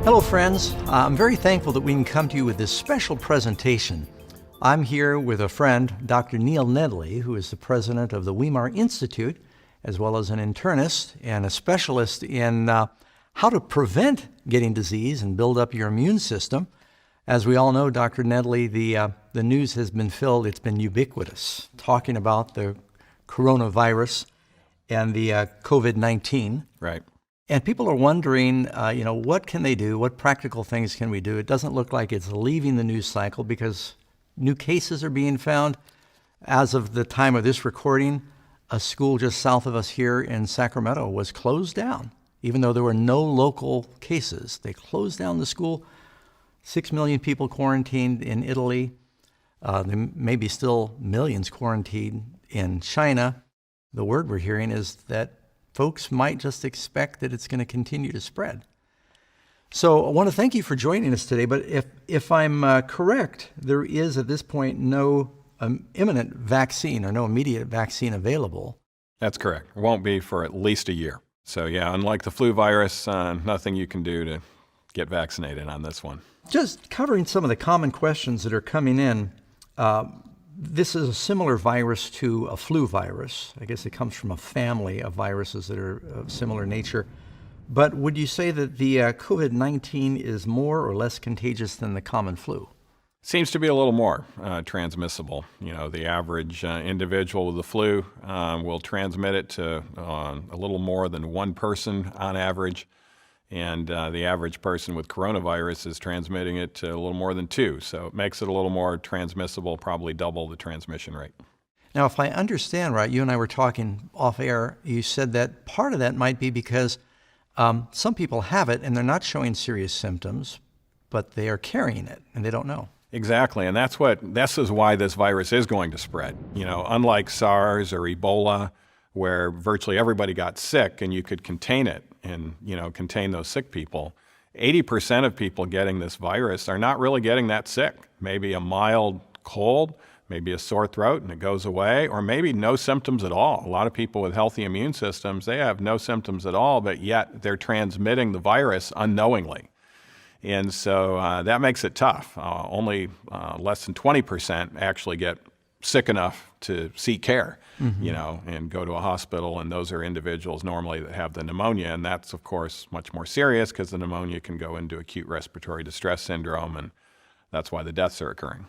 Hello, friends. I'm very thankful that we can come to you with this special presentation. I'm here with a friend, Dr. Neil Nedley, who is the president of the Weimar Institute, as well as an internist and a specialist in how to prevent getting disease and build up your immune system. As we all know, Dr. Nedley, the news has been filled, it's been ubiquitous, talking about the coronavirus and the COVID-19. Right. And people are wondering, what can they do? What practical things can we do? It doesn't look like it's leaving the news cycle because new cases are being found. As of the time of this recording, a school just south of us here in Sacramento was closed down, even though there were no local cases. They closed down the school. 6 million people quarantined in Italy. There may be still millions quarantined in China. The word we're hearing is that folks might just expect that it's going to continue to spread. So I want to thank you for joining us today, but if I'm correct, there is at this point no imminent vaccine or no immediate vaccine available. That's correct. It won't be for at least a year. So yeah, unlike the flu virus, nothing you can do to get vaccinated on this one. Just covering some of the common questions that are coming in, this is a similar virus to a flu virus. I guess it comes from a family of viruses that are of similar nature. But would you say that the COVID-19 is more or less contagious than the common flu? Seems to be a little more transmissible. You know, the average individual with the flu will transmit it to a little more than one person on average. And the average person with coronavirus is transmitting it to a little more than two. So it makes it a little more transmissible, probably double the transmission rate. Now, if I understand right, you and I were talking off air, you said that part of that might be because some people have it and they're not showing serious symptoms, but they are carrying it and they don't know. Exactly, and this is why this virus is going to spread. You know, unlike SARS or Ebola, where virtually everybody got sick and you could contain it and, contain those sick people, 80% of people getting this virus are not really getting that sick. Maybe a mild cold, maybe a sore throat and it goes away, or maybe no symptoms at all. A lot of people with healthy immune systems, they have no symptoms at all, but yet they're transmitting the virus unknowingly. And so that makes it tough. Only less than 20% actually get sick enough to seek care, and go to a hospital. And those are individuals normally that have the pneumonia. And that's, of course, much more serious because the pneumonia can go into acute respiratory distress syndrome. And that's why the deaths are occurring.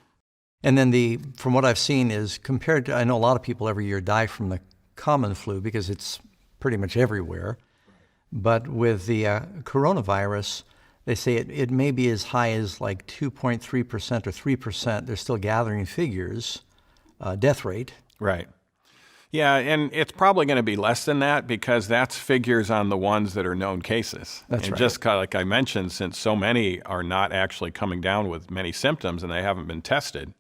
And then from what I've seen is compared to, I know a lot of people every year die from the common flu because it's pretty much everywhere. But with the coronavirus, they say it may be as high as like 2.3% or 3%. They're still gathering figures, death rate. Right. Yeah, and it's probably going to be less than that because that's figures on the ones that are known cases. That's right. Just kind of like I mentioned, since so many are not actually coming down with many symptoms and they haven't been tested,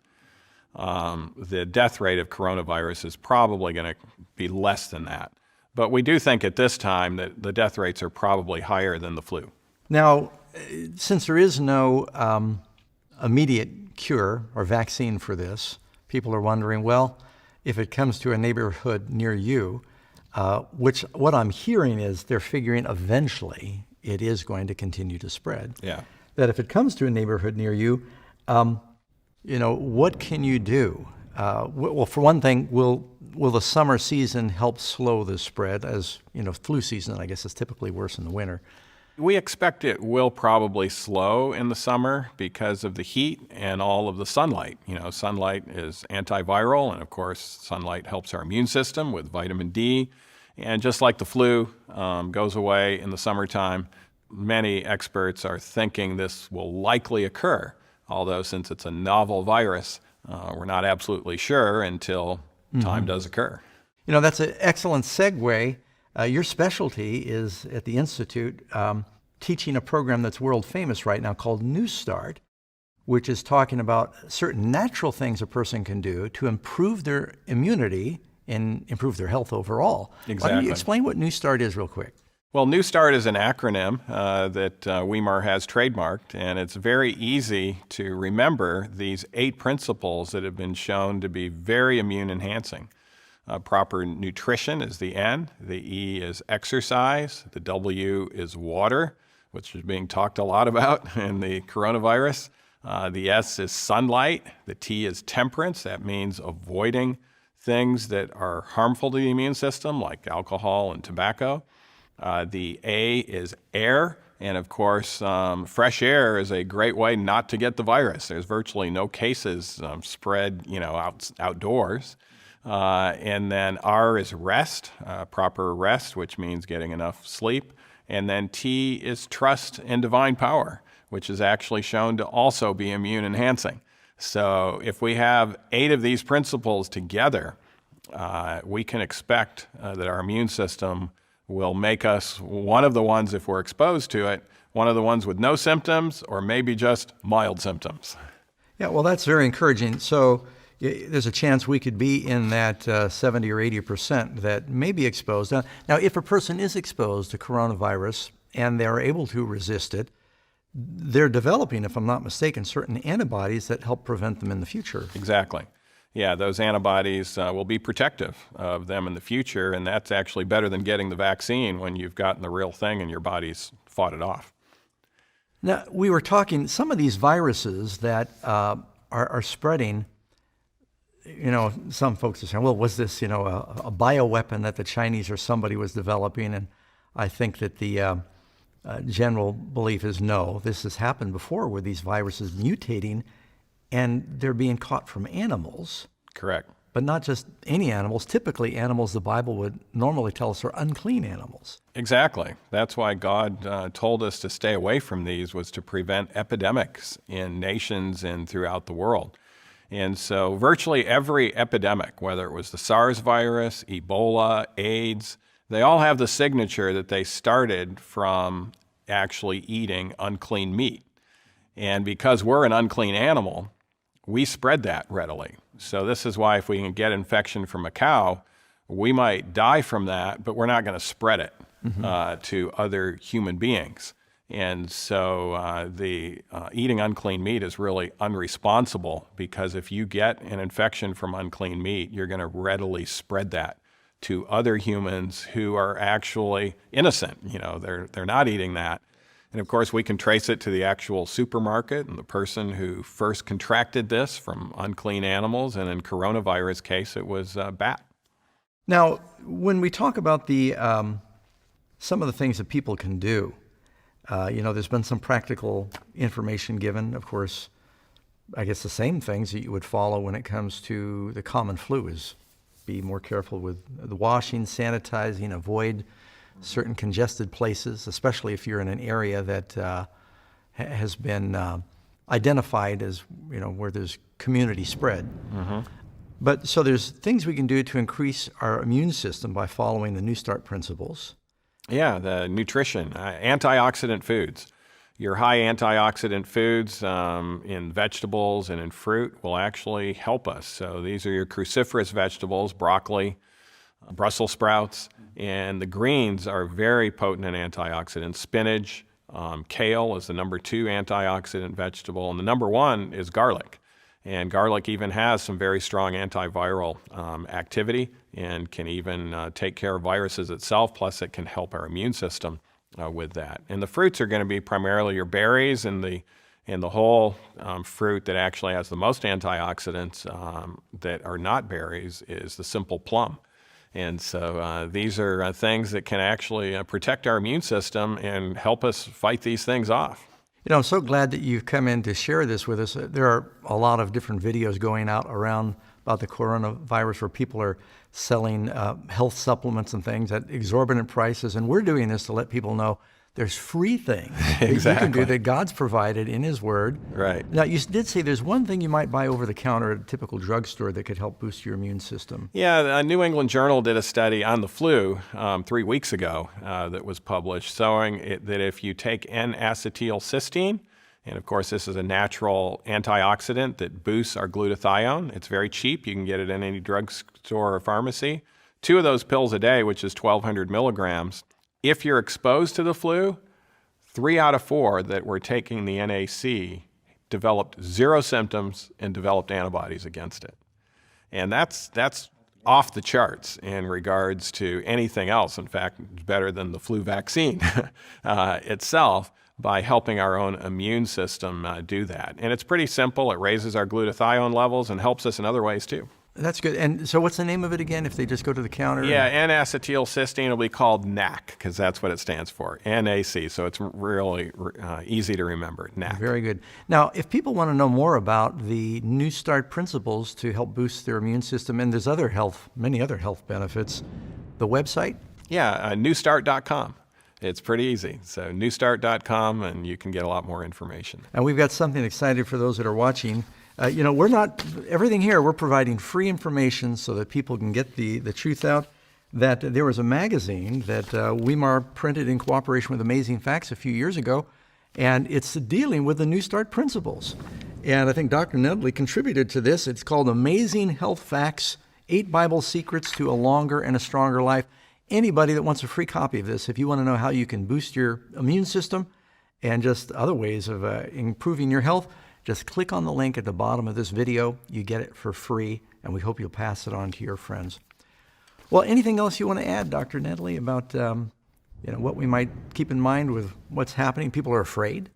the death rate of coronavirus is probably going to be less than that. But we do think at this time that the death rates are probably higher than the flu. Now, since there is no immediate cure or vaccine for this, people are wondering, well, if it comes to a neighborhood near you, what I'm hearing is they're figuring eventually it is going to continue to spread. Yeah. That if it comes to a neighborhood near you, what can you do? Well, for one thing, will the summer season help slow the spread? As flu season, I guess, is typically worse in the winter. We expect it will probably slow in the summer because of the heat and all of the sunlight. Sunlight is antiviral, and of course, sunlight helps our immune system with vitamin D. And just like the flu goes away in the summertime, many experts are thinking this will likely occur. Although since it's a novel virus, we're not absolutely sure until time does occur. That's an excellent segue. Your specialty is at the Institute teaching a program that's world famous right now called New Start, which is talking about certain natural things a person can do to improve their immunity and improve their health overall. Exactly. Why don't you explain what New Start is real quick? Well, New Start is an acronym that Weimar has trademarked, and it's very easy to remember these 8 principles that have been shown to be very immune enhancing. Proper nutrition is the N, the E is exercise, the W is water, which is being talked a lot about in the coronavirus. The S is sunlight. The T is temperance. That means avoiding things that are harmful to the immune system, like alcohol and tobacco. The A is air. And of course, fresh air is a great way not to get the virus. There's virtually no cases spread, outdoors. And then R is rest, proper rest, which means getting enough sleep. And then T is trust in divine power, which is actually shown to also be immune enhancing. So if we have 8 of these principles together, we can expect that our immune system will make us one of the ones, if we're exposed to it, one of the ones with no symptoms or maybe just mild symptoms. Yeah, well, that's very encouraging. So there's a chance we could be in that 70 or 80% that may be exposed. Now, if a person is exposed to coronavirus and they're able to resist it, they're developing, if I'm not mistaken, certain antibodies that help prevent them in the future. Exactly. Yeah, those antibodies will be protective of them in the future, and that's actually better than getting the vaccine when you've gotten the real thing and your body's fought it off. Now, we were talking, some of these viruses that are spreading, some folks are saying, well, was this, a bioweapon that the Chinese or somebody was developing? And I think that the general belief is no. This has happened before where these viruses mutating and they're being caught from animals. Correct. But not just any animals. Typically, animals the Bible would normally tell us are unclean animals. Exactly. That's why God told us to stay away from these, was to prevent epidemics in nations and throughout the world. And so virtually every epidemic, whether it was the SARS virus, Ebola, AIDS, they all have the signature that they started from actually eating unclean meat. And because we're an unclean animal, we spread that readily. So this is why if we can get infection from a cow, we might die from that, but we're not going to spread it to other human beings. And so the eating unclean meat is really unresponsible, because if you get an infection from unclean meat, you're going to readily spread that to other humans who are actually innocent. They're not eating that. And of course, we can trace it to the actual supermarket and the person who first contracted this from unclean animals. And in coronavirus case, it was a bat. Now, when we talk about the some of the things that people can do, there's been some practical information given. Of course, I guess the same things that you would follow when it comes to the common flu is be more careful with the washing, sanitizing, avoid certain congested places, especially if you're in an area that has been identified as, where there's community spread. Mm-hmm. But so there's things we can do to increase our immune system by following the New Start principles. Yeah, the nutrition, antioxidant foods. Your high antioxidant foods in vegetables and in fruit will actually help us. So these are your cruciferous vegetables, broccoli, Brussels sprouts, and the greens are very potent in antioxidants. Spinach, kale is the number 2 antioxidant vegetable, and the number 1 is garlic. And garlic even has some very strong antiviral activity and can even take care of viruses itself, plus it can help our immune system with that. And the fruits are going to be primarily your berries, and the whole fruit that actually has the most antioxidants that are not berries is the simple plum. And so these are things that can actually protect our immune system and help us fight these things off. I'm so glad that you've come in to share this with us. There are a lot of different videos going out around about the coronavirus where people are selling health supplements and things at exorbitant prices. And we're doing this to let people know there's free things that you can do that God's provided in His Word. Right. Now, you did say there's one thing you might buy over the counter at a typical drugstore that could help boost your immune system. Yeah, the New England Journal did a study on the flu 3 weeks ago that was published, showing that if you take N-acetylcysteine, and of course this is a natural antioxidant that boosts our glutathione. It's very cheap. You can get it in any drugstore or pharmacy. 2 of those pills a day, which is 1,200 milligrams. If you're exposed to the flu, 3 out of 4 that were taking the NAC developed 0 symptoms and developed antibodies against it. And that's off the charts in regards to anything else. In fact, it's better than the flu vaccine itself by helping our own immune system do that. And it's pretty simple. It raises our glutathione levels and helps us in other ways too. That's good. And so what's the name of it again if they just go to the counter? Yeah, N-acetylcysteine will be called NAC because that's what it stands for, NAC. So it's really easy to remember, NAC. Very good. Now, if people want to know more about the New Start principles to help boost their immune system, and there's many other health benefits, the website? Yeah, newstart.com. It's pretty easy. So newstart.com, and you can get a lot more information. And we've got something exciting for those that are watching. Everything here, we're providing free information so that people can get the truth out. That there was a magazine that Weimar printed in cooperation with Amazing Facts a few years ago, and it's dealing with the New Start principles. And I think Dr. Nedley contributed to this. It's called Amazing Health Facts, 8 Bible Secrets to a Longer and a Stronger Life. Anybody that wants a free copy of this, if you want to know how you can boost your immune system and just other ways of improving your health, just click on the link at the bottom of this video. You get it for free, and we hope you'll pass it on to your friends. Well, anything else you want to add, Dr. Nedley, about what we might keep in mind with what's happening? People are afraid.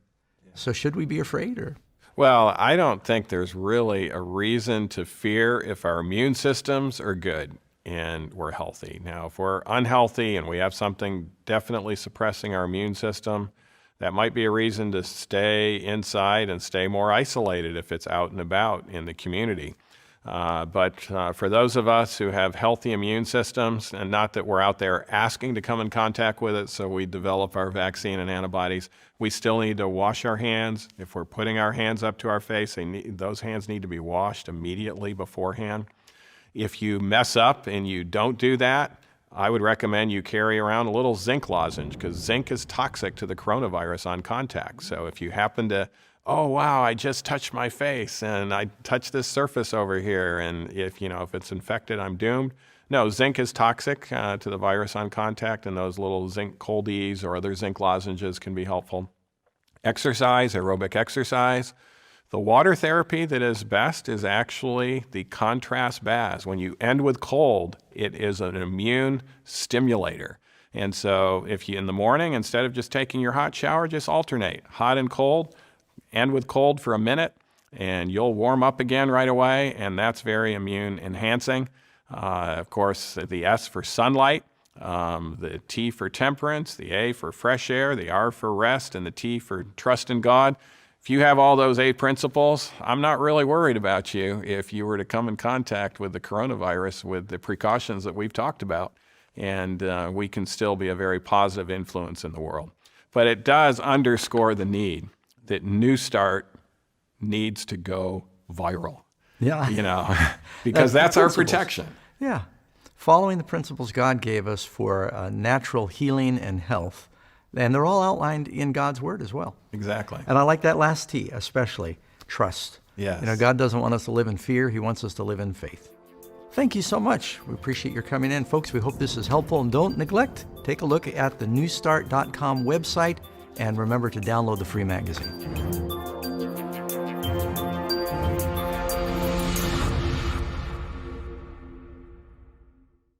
So should we be afraid? Or? Well, I don't think there's really a reason to fear if our immune systems are good and we're healthy. Now, if we're unhealthy and we have something definitely suppressing our immune system, that might be a reason to stay inside and stay more isolated if it's out and about in the community. But for those of us who have healthy immune systems, and not that we're out there asking to come in contact with it, so we develop our vaccine and antibodies, we still need to wash our hands. If we're putting our hands up to our face, those hands need to be washed immediately beforehand. If you mess up and you don't do that, I would recommend you carry around a little zinc lozenge because zinc is toxic to the coronavirus on contact. So if you happen to, oh, wow, I just touched my face and I touched this surface over here, and if it's infected, I'm doomed. No, zinc is toxic to the virus on contact, and those little zinc coldies or other zinc lozenges can be helpful. Exercise, aerobic exercise. The water therapy that is best is actually the contrast baths. When you end with cold, it is an immune stimulator. And so if you, in the morning, instead of just taking your hot shower, just alternate hot and cold, end with cold for a minute, and you'll warm up again right away, and that's very immune enhancing. Of course, the S for sunlight, the T for temperance, the A for fresh air, the R for rest, and the T for trust in God. If you have all those 8 principles, I'm not really worried about you if you were to come in contact with the coronavirus with the precautions that we've talked about, and we can still be a very positive influence in the world. But it does underscore the need that New Start needs to go viral. Yeah. Because that's our protection. Yeah. Following the principles God gave us for natural healing and health. And they're all outlined in God's Word as well. Exactly. And I like that last T, especially, trust. Yes. God doesn't want us to live in fear. He wants us to live in faith. Thank you so much. We appreciate your coming in. Folks, we hope this is helpful. And don't neglect, take a look at the newstart.com website. And remember to download the free magazine.